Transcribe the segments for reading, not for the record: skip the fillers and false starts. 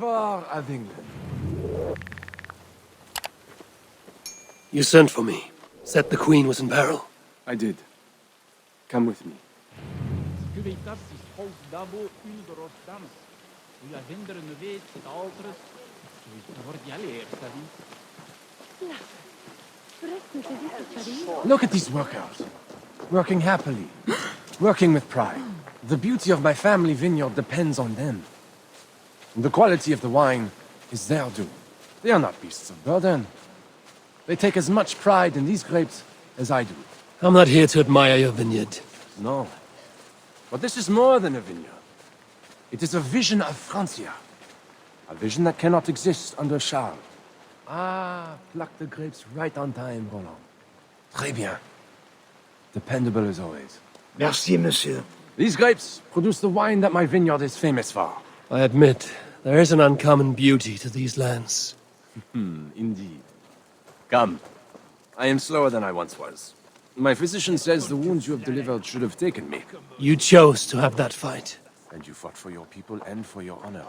Eivor of England. You sent for me. Said the Queen was in peril. I did. Come with me. Look at these workers. Working happily. Working with pride. The beauty of my family vineyard depends on them. And the quality of the wine is their due. They are not beasts of burden. They take as much pride in these grapes as I do. I'm not here to admire your vineyard. No. But this is more than a vineyard. It is a vision of Francia. A vision that cannot exist under Charles. Ah, pluck the grapes right on time, Roland. Très bien. Dependable as always. Merci, monsieur. These grapes produce the wine that my vineyard is famous for. I admit, there is an uncommon beauty to these lands. Indeed. Come. I am slower than I once was. My physician says the wounds you have delivered should have taken me. You chose to have that fight. And you fought for your people and for your honor.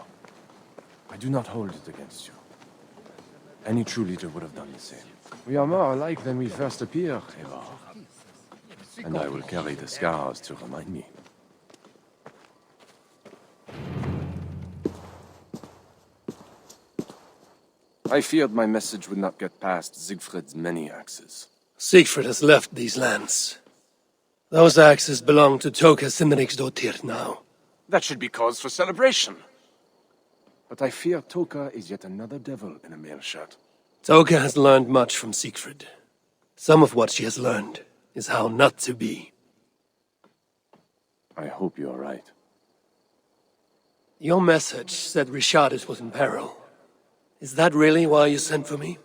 I do not hold it against you. Any true leader would have done the same. We are more alike than we first appear, Eivor. And I will carry the scars to remind me. I feared my message would not get past Siegfried's many axes. Siegfried has left these lands. Those axes belong to Toka Simriksdottir now. That should be cause for celebration. But I fear Toka is yet another devil in a mail shirt. Toka has learned much from Siegfried. Some of what she has learned is how not to be. I hope you are right. Your message said Richardis was in peril. Is that really why you sent for me?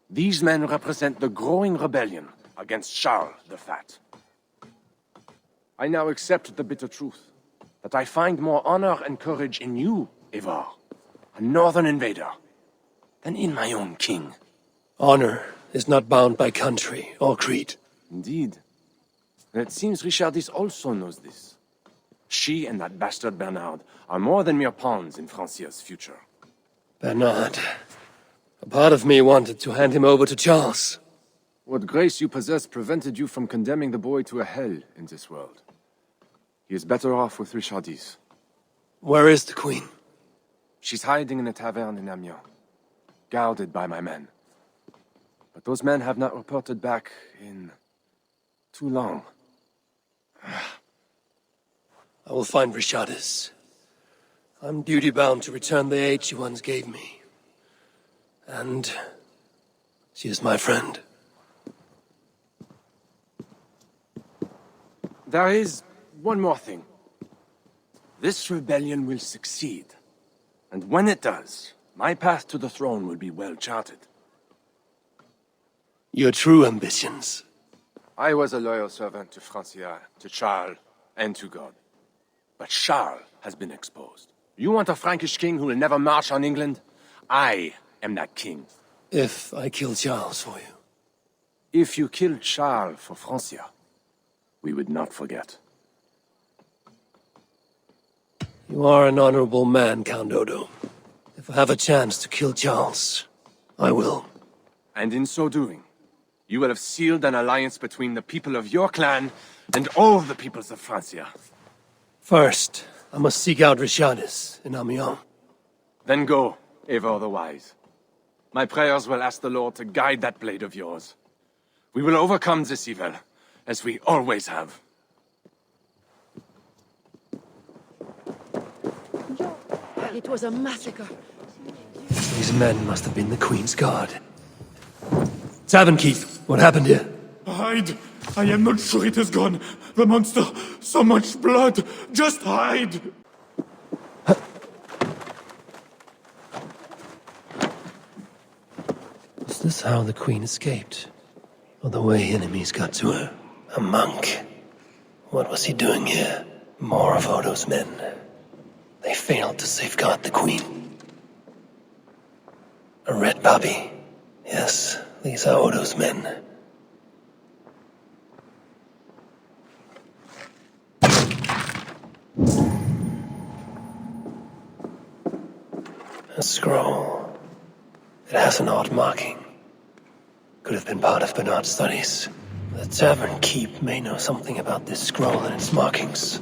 These men represent the growing rebellion against Charles the Fat. I now accept the bitter truth that I find more honor and courage in you, Eivor, a northern invader, than in my own king. Honor is not bound by country or creed. Indeed. And it seems Richardis also knows this. She and that bastard Bernard are more than mere pawns in Francia's future. Bernard. A part of me wanted to hand him over to Charles. What grace you possess prevented you from condemning the boy to a hell in this world. He is better off with Richardis. Where is the Queen? She's hiding in a tavern in Amiens, guarded by my men. But those men have not reported back in too long. I will find Richardis. I'm duty-bound to return the aid she once gave me. And she is my friend. There is one more thing. This rebellion will succeed. And when it does, my path to the throne will be well charted. Your true ambitions. I was a loyal servant to Francia, to Charles, and to God. But Charles has been exposed. You want a Frankish king who will never march on England? I am that king. If I kill Charles for you. If you killed Charles for Francia, we would not forget. You are an honorable man, Count Odo. If I have a chance to kill Charles, I will. And in so doing, you will have sealed an alliance between the people of your clan and all the peoples of Francia. First, I must seek out Richardis in Amiens. Then go, Eivor the Wise. My prayers will ask the Lord to guide that blade of yours. We will overcome this evil, as we always have. It was a massacre. These men must have been the Queen's Guard. Tavern Keith, what happened here? Hide! I am not sure it has gone. The monster, so much blood. Just hide! Is this how the Queen escaped? Or the way enemies got to her? A monk. What was he doing here? More of Odo's men. They failed to safeguard the Queen. A red puppy. Yes, these are Odo's men. scroll. It has an odd marking. Could have been part of Bernard's studies. The tavern keep may know something about this scroll and its markings.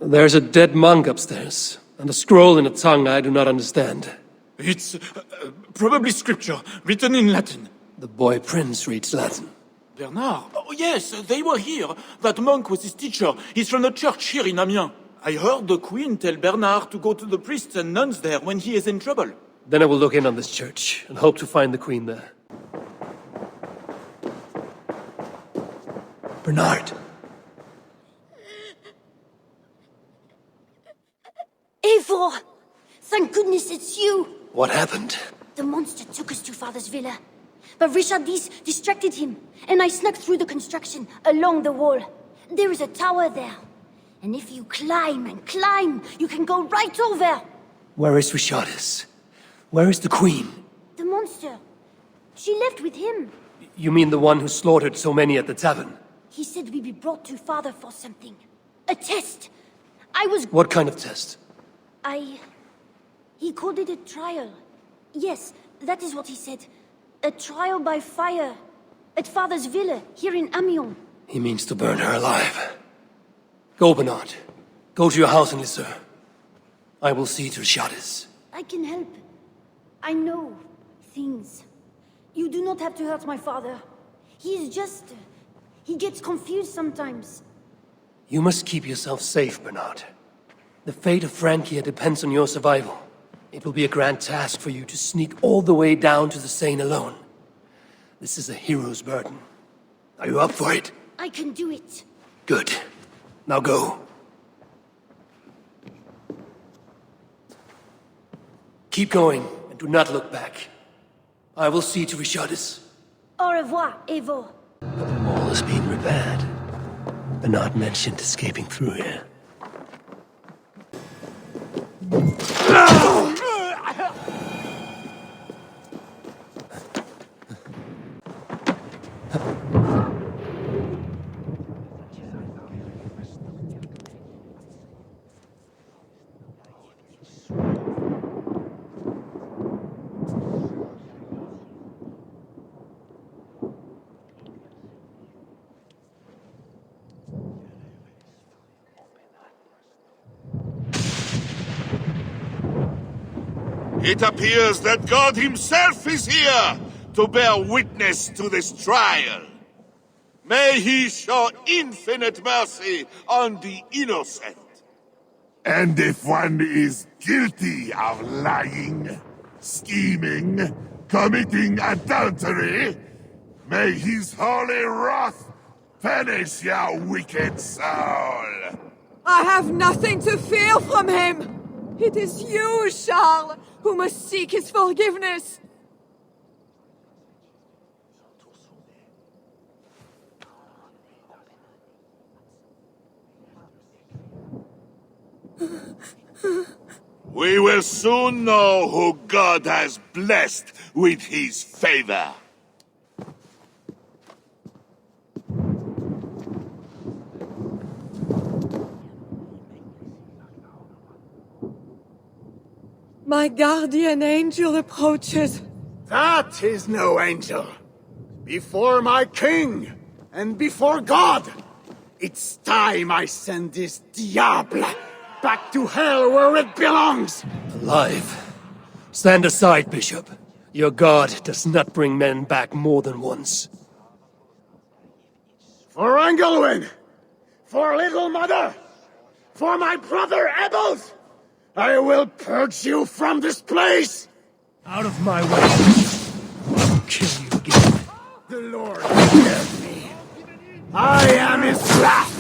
There's a dead monk upstairs, and a scroll in a tongue I do not understand. It's probably scripture, written in Latin. The boy prince reads Latin. Bernard? Oh, yes, they were here. That monk was his teacher. He's from the church here in Amiens. I heard the queen tell Bernard to go to the priests and nuns there when he is in trouble. Then I will look in on this church, and hope to find the queen there. Bernard! Eivor! Thank goodness it's you! What happened? The monster took us to Father's villa. But Richardis distracted him, and I snuck through the construction, along the wall. There is a tower there. And if you climb and climb, you can go right over! Where is Richardis? Where is the queen? The monster. She left with him. You mean the one who slaughtered so many at the tavern? He said we'd be brought to Father for something. A test. I was... What kind of test? He called it a trial. Yes, that is what he said. A trial by fire. At Father's villa, here in Amiens. He means to burn her alive. Go, Bernard. Go to your house in Lisseur. I will see to Richardis. I can help. I know things. You do not have to hurt my father. He is just... he gets confused sometimes. You must keep yourself safe, Bernard. The fate of Francia depends on your survival. It will be a grand task for you to sneak all the way down to the Seine alone. This is a hero's burden. Are you up for it? I can do it. Good. Now go. Keep going, and do not look back. I will see to Richardis. Au revoir, Eivor. The wall is being repaired. Bernard mentioned escaping through here. It appears that God himself is here to bear witness to this trial. May he show infinite mercy on the innocent. And if one is guilty of lying, scheming, committing adultery, may his holy wrath punish your wicked soul. I have nothing to fear from him! It is you, Charles, who must seek his forgiveness! We will soon know who God has blessed with his favor. My guardian angel approaches. That is no angel. Before my king, and before God, it's time I send this diable back to hell where it belongs! Alive. Stand aside, Bishop. Your God does not bring men back more than once. For Engelwin! For Little Mother! For my brother Ebels! I will purge you from this place! Out of my way. I'll kill you again. The Lord hears me. I am his wrath!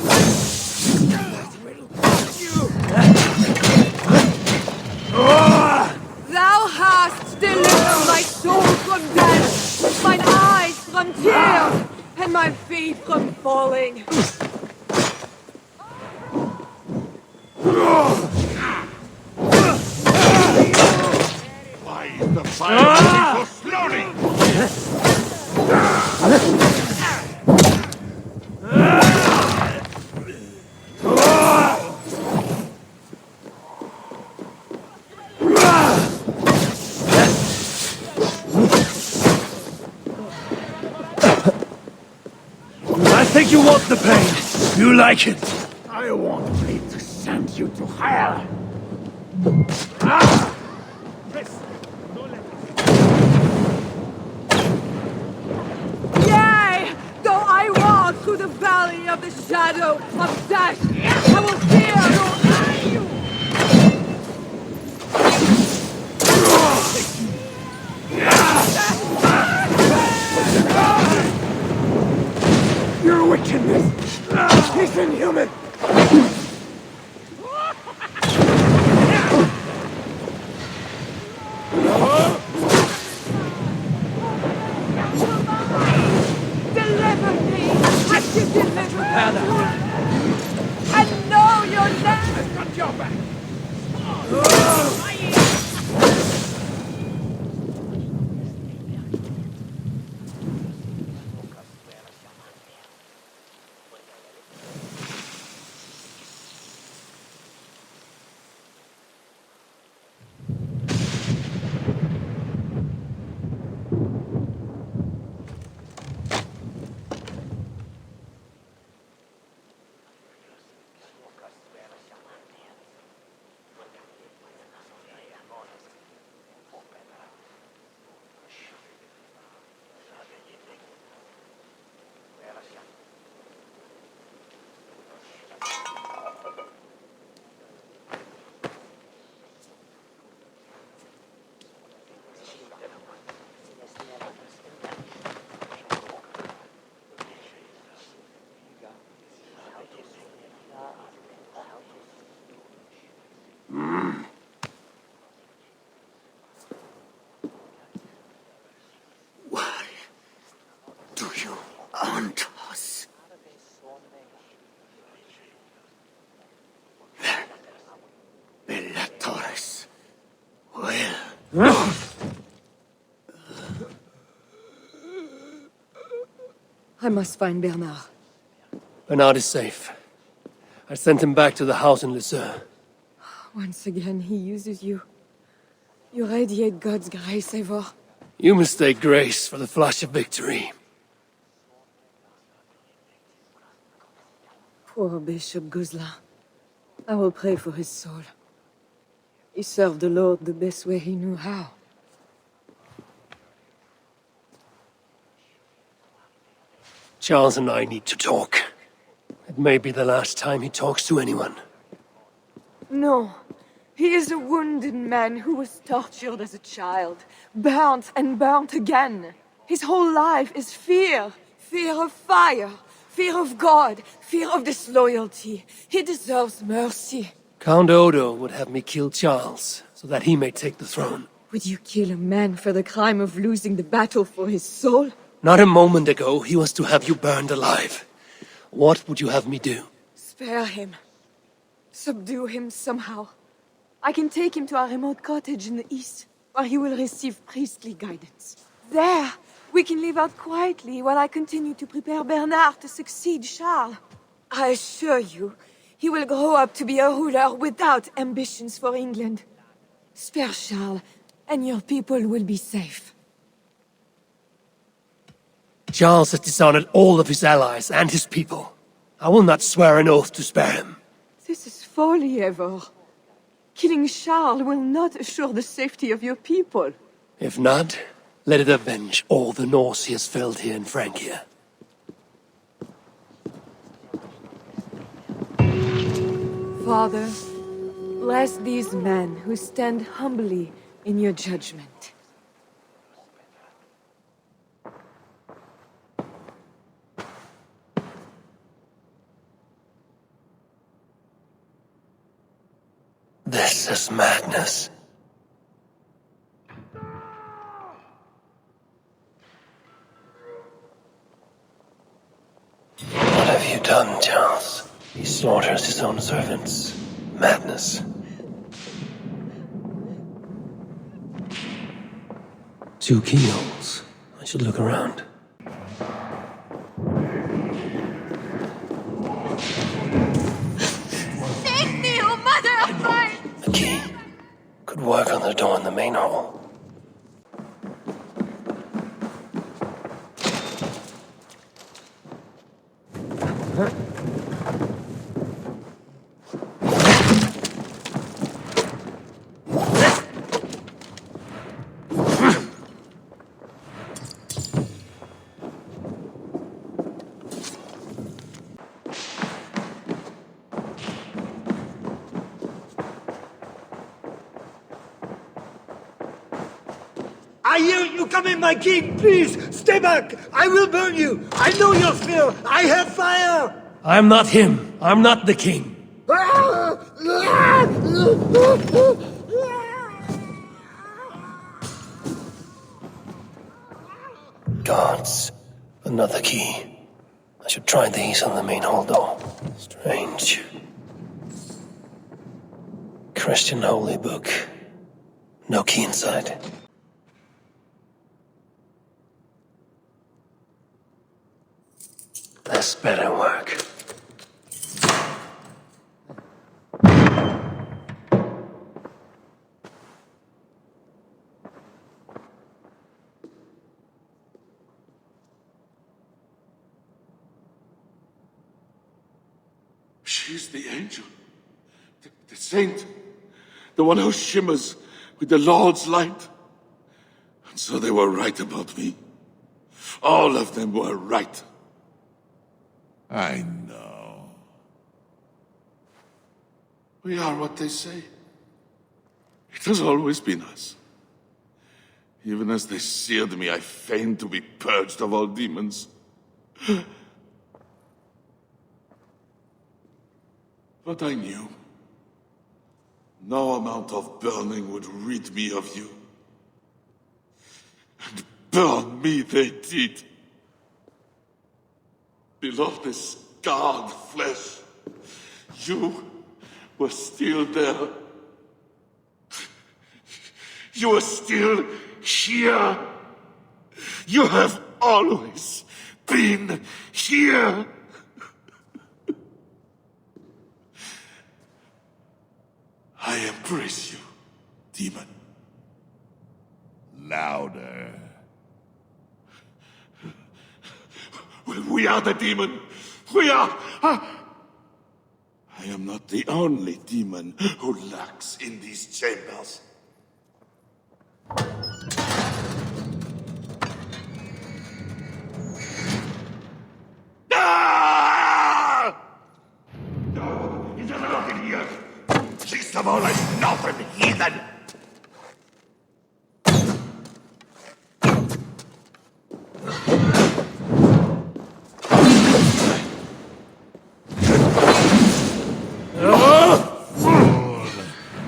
Thou hast delivered my soul from death, mine eyes from tears, and my feet from falling. Why is the fire so slowly? You want the pain. You like it. I want me to send you to hell. Ah! Yea! Though I walk through the valley of the shadow of death, I will fear no evil. Your wickedness is inhuman. Deliver me as you deliver them. And know your name. I've got your back. Why do you haunt us? Bellatorus will. I must find Bernard. Bernard is safe. I sent him back to the house in Lucerne. Once again, he uses you. You radiate God's grace, Eivor. You mistake grace for the flash of victory. Poor Bishop Guzla. I will pray for his soul. He served the Lord the best way he knew how. Charles and I need to talk. It may be the last time he talks to anyone. No. He is a wounded man who was tortured as a child, burnt and burnt again. His whole life is fear. Fear of fire, fear of God, fear of disloyalty. He deserves mercy. Count Odo would have me kill Charles, so that he may take the throne. Would you kill a man for the crime of losing the battle for his soul? Not a moment ago, he was to have you burned alive. What would you have me do? Spare him. Subdue him somehow. I can take him to our remote cottage in the east, where he will receive priestly guidance. There, we can live out quietly while I continue to prepare Bernard to succeed Charles. I assure you, he will grow up to be a ruler without ambitions for England. Spare Charles, and your people will be safe. Charles has dishonored all of his allies and his people. I will not swear an oath to spare him. This is folly, Eivor. Killing Charles will not assure the safety of your people. If not, let it avenge all the Norse he has felled here in Francia. Father, bless these men who stand humbly in your judgment. This is madness. What have you done, Charles? He slaughters his own servants. Madness. 2 keyholes. I should look around. Save me, oh mother of mine! A key. Could work on the door in the main hall. I hear you coming, my king! Please, stay back! I will burn you! I know your fear! I have fire! I'm not him. I'm not the king. Gods. Another key. I should try these on the main hall door. Strange. Christian holy book. No key inside. This better work. She's the angel. The saint. The one who shimmers with the Lord's light. And so they were right about me. All of them were right. I know. We are what they say. It has always been us. Even as they seared me, I feigned to be purged of all demons. But I knew no amount of burning would rid me of you. And burn me they did. Below the scarred flesh, you were still there. You are still here. You have always been here. I embrace you, demon. Louder. We are the demon. We are. I am not the only demon who lurks in these chambers. Ah! No, he doesn't look in here. Least of all, I'm not a heathen.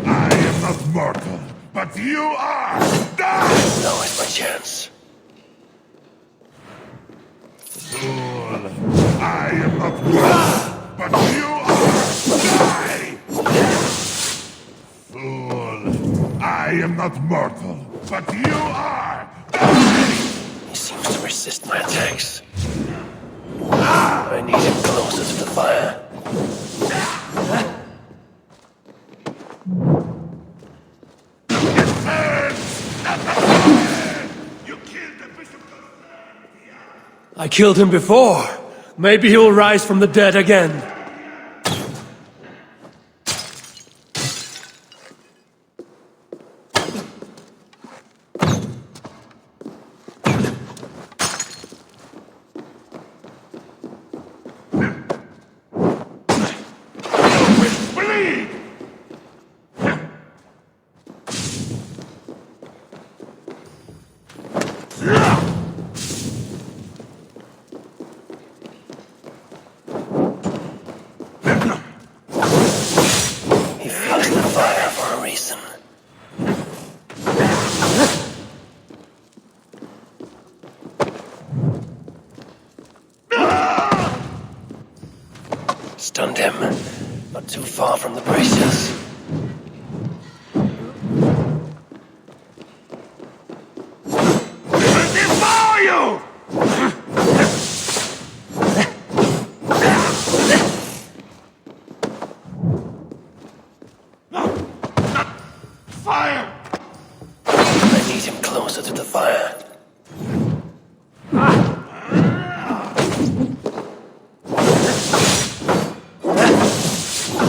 I am not mortal, but you are! Die! Now is my chance. Fool! I am not mortal, but you are! Die! Fool! I am not mortal, but you are! Die! He seems to resist my attacks. I need him closer to the fire. You killed the Bishop of... I killed him before. Maybe he will rise from the dead again. Bleed! He feels the fire for a reason. Stunned him, not too far from the braces. Devour you! Fire! I need him closer to the fire.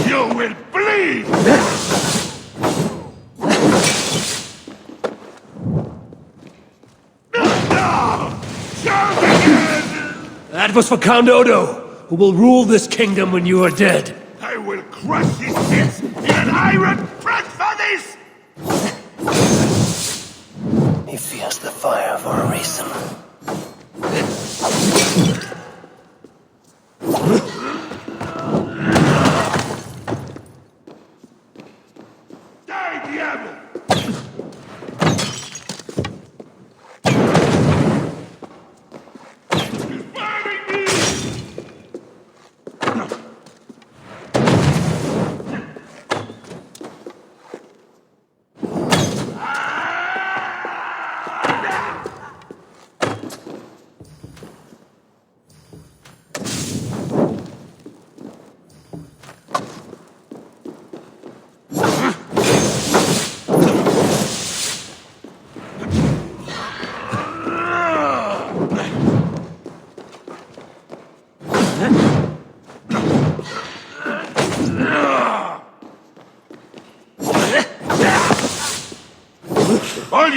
You will bleed! Shout again! That was for Count Odo, who will rule this kingdom when you are dead. I will crush his heads in an iron press for this! He feels the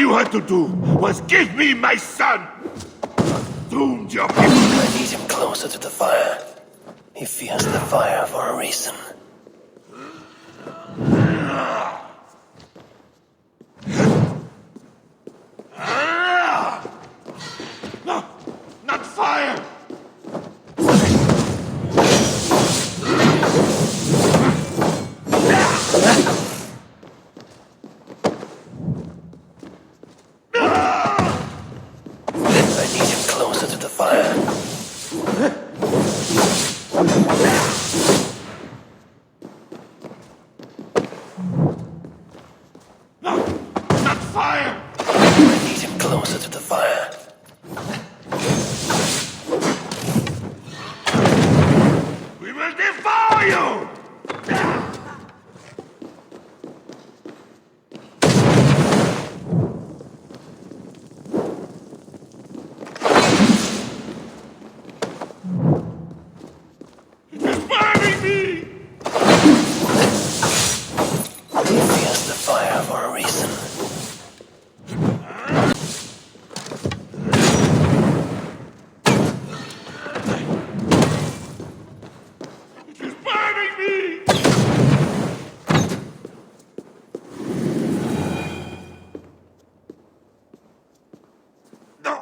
you had to do was give me my son! Doomed your people! I need him closer to the fire. He fears the fire for a reason. No! Not fire! I need him closer to the fire. No! Not fire! I need him closer to the fire. We will devour you! It is burning me! He fears the fire for a reason. It is burning me! No!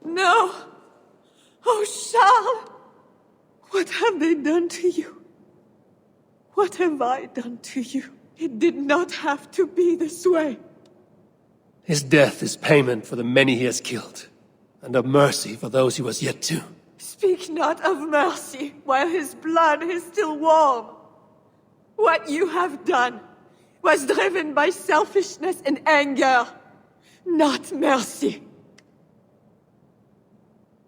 No! Oh, Charles! What have they done to you? What have I done to you? It did not have to be this way. His death is payment for the many he has killed, and of mercy for those he was yet to. Speak not of mercy while his blood is still warm. What you have done was driven by selfishness and anger, not mercy.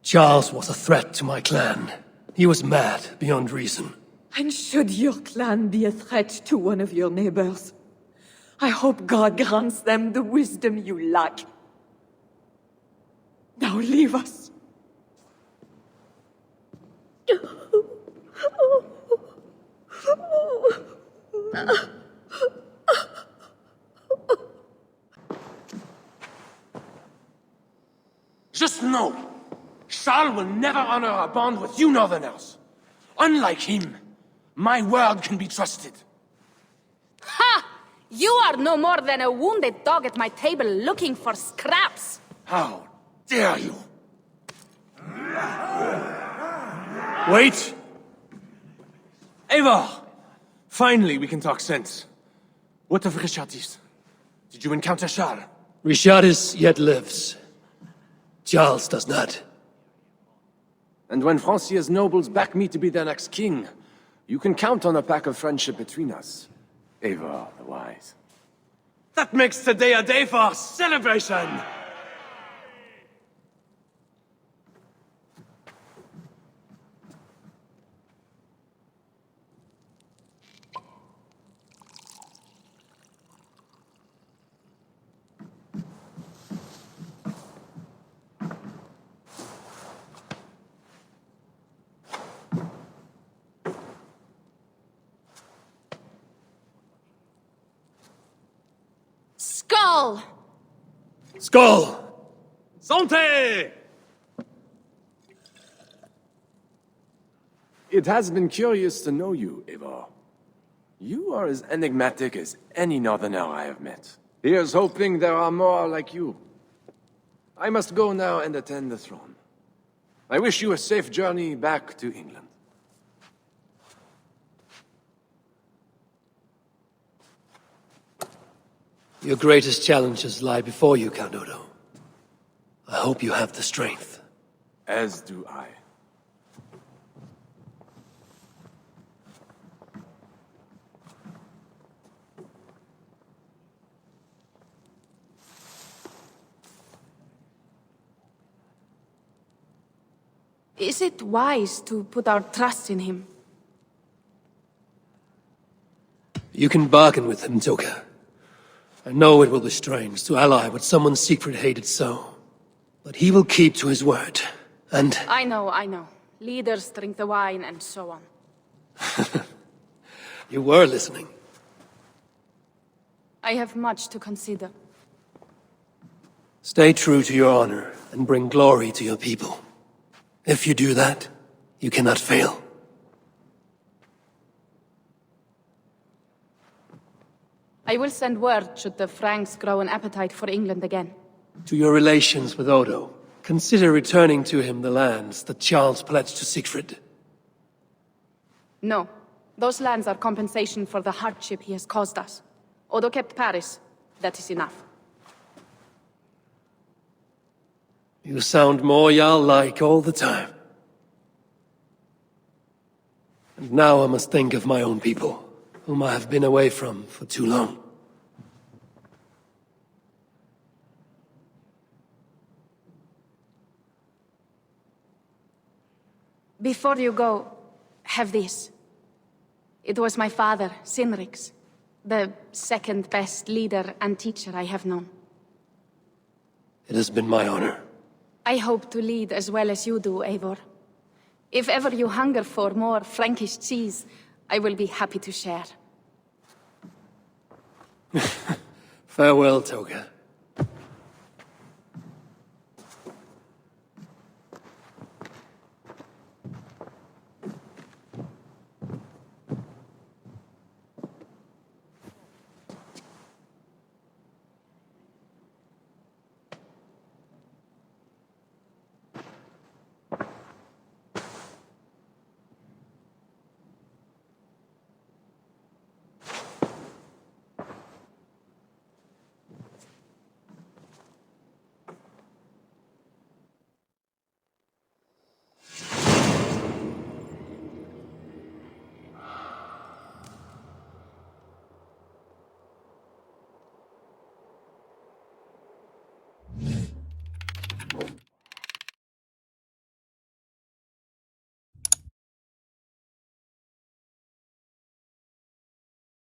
Charles was a threat to my clan. He was mad beyond reason. And should your clan be a threat to one of your neighbors, I hope God grants them the wisdom you lack. Now leave us. Just know, Charles will never honor a bond with you Northerners. Unlike him, my word can be trusted. Ha! You are no more than a wounded dog at my table looking for scraps. How dare you? Wait! Eivor! Finally, we can talk sense. What of Richardis? Did you encounter Charles? Richardis yet lives. Charles does not. And when Francia's nobles back me to be their next king, you can count on a pact of friendship between us. Eivor the Wise. That makes today a day for celebration! Skull! Skull! Santé! It has been curious to know you, Eivor. You are as enigmatic as any Northerner I have met. Here's hoping there are more like you. I must go now and attend the throne. I wish you a safe journey back to England. Your greatest challenges lie before you, Count Odo. I hope you have the strength. As do I. Is it wise to put our trust in him? You can bargain with him, Joker. I know it will be strange to ally with someone secret hated so. But he will keep to his word, and... I know. Leaders drink the wine and so on. You were listening. I have much to consider. Stay true to your honor and bring glory to your people. If you do that, you cannot fail. I will send word should the Franks grow an appetite for England again. To your relations with Odo, consider returning to him the lands that Charles pledged to Siegfried. No. Those lands are compensation for the hardship he has caused us. Odo kept Paris. That is enough. You sound more Jarl-like all the time. And now I must think of my own people, whom I have been away from for too long. Before you go, have this. It was my father, Sinrik's, the second best leader and teacher I have known. It has been my honor. I hope to lead as well as you do, Eivor. If ever you hunger for more Frankish cheese, I will be happy to share. Farewell, Toga.